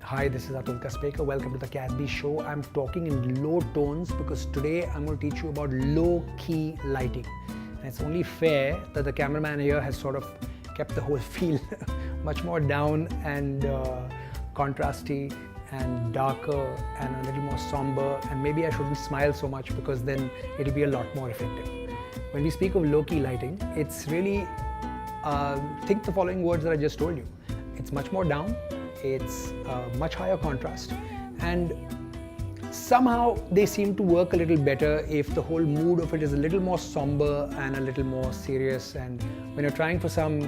Hi, this is Atul Kasbekar. Welcome to the Kasby show. I'm talking in low tones because today I'm going to teach you about low-key lighting. And it's only fair that the cameraman here has sort of kept the whole feel much more down and contrasty and darker and a little more somber, and maybe I shouldn't smile so much because then it'll be a lot more effective. When we speak of low-key lighting, it's really, think the following words that I just told you. It's much more down, it's much higher contrast, and somehow they seem to work a little better if the whole mood of it is a little more somber and a little more serious. And when you're trying for some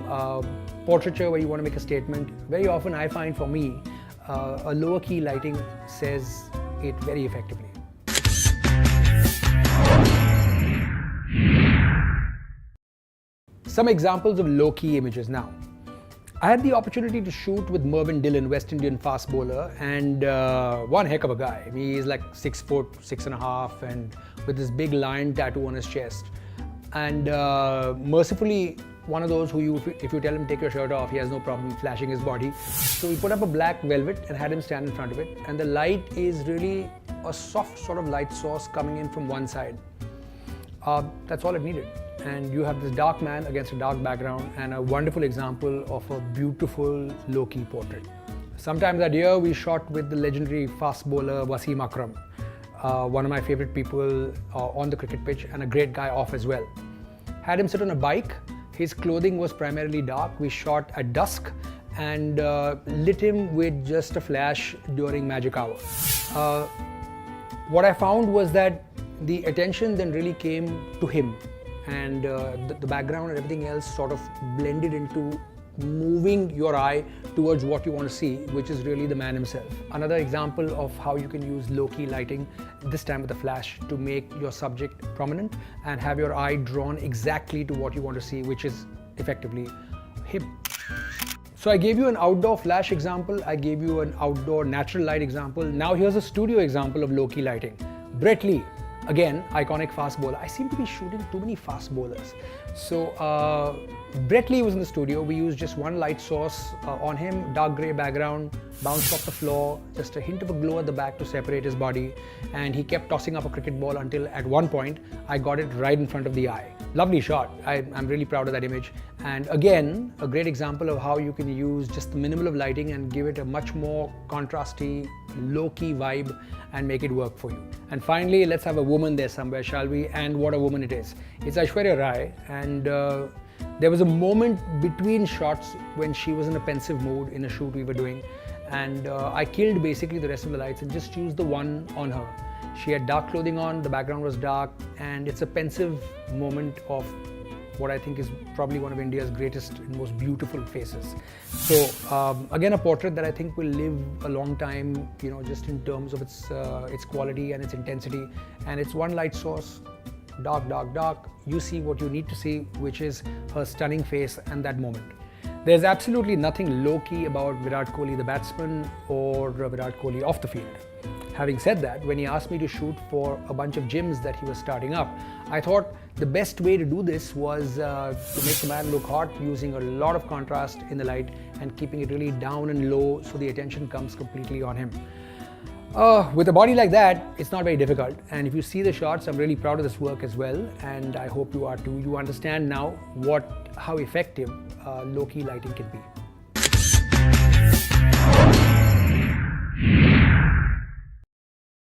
portraiture where you want to make a statement, very often I find for me, a lower key lighting says it very effectively. Some examples of low-key images now. I had the opportunity to shoot with Mervyn Dillon, West Indian fast bowler, and one heck of a guy. I mean, he's like 6 foot, 6.5, and with this big lion tattoo on his chest. And mercifully, one of those who if you tell him take your shirt off, he has no problem flashing his body. So we put up a black velvet and had him stand in front of it. And the light is really a soft sort of light source coming in from one side. That's all it needed. And you have this dark man against a dark background and a wonderful example of a beautiful low-key portrait. Sometime that year, we shot with the legendary fast bowler Wasim Akram, one of my favorite people on the cricket pitch and a great guy off as well. Had him sit on a bike. His clothing was primarily dark. We shot at dusk and lit him with just a flash during magic hour. What I found was that the attention then really came to him, and the background and everything else sort of blended into moving your eye towards what you want to see, which is really the man himself. Another example of how you can use low-key lighting, this time with a flash, to make your subject prominent and have your eye drawn exactly to what you want to see, which is effectively him. So I gave you an outdoor flash example, I gave you an outdoor natural light example. Now here's a studio example of low-key lighting. Brett Lee. Again, iconic fast bowler. I seem to be shooting too many fast bowlers. So Brett Lee was in the studio. We used just one light source on him, dark grey background, bounced off the floor, just a hint of a glow at the back to separate his body. And he kept tossing up a cricket ball until at one point, I got it right in front of the eye. Lovely shot. I'm really proud of that image. And again, a great example of how you can use just the minimal of lighting and give it a much more contrasty, low-key vibe and make it work for you. And finally, let's have a woman there somewhere, shall we? And what a woman it is. It's Aishwarya Rai, and there was a moment between shots when she was in a pensive mood in a shoot we were doing, and I killed basically the rest of the lights and just used the one on her. She had dark clothing on, the background was dark, and it's a pensive moment of what I think is probably one of India's greatest and most beautiful faces. So again, a portrait that I think will live a long time, you know, just in terms of its quality and its intensity. And it's one light source, dark, dark, dark. You see what you need to see, which is her stunning face and that moment. There's absolutely nothing low-key about Virat Kohli, the batsman, or Virat Kohli off the field. Having said that, when he asked me to shoot for a bunch of gyms that he was starting up, I thought the best way to do this was to make the man look hot using a lot of contrast in the light and keeping it really down and low so the attention comes completely on him. With a body like that, it's not very difficult. And if you see the shots, I'm really proud of this work as well. And I hope you are too. You understand now how effective low-key lighting can be.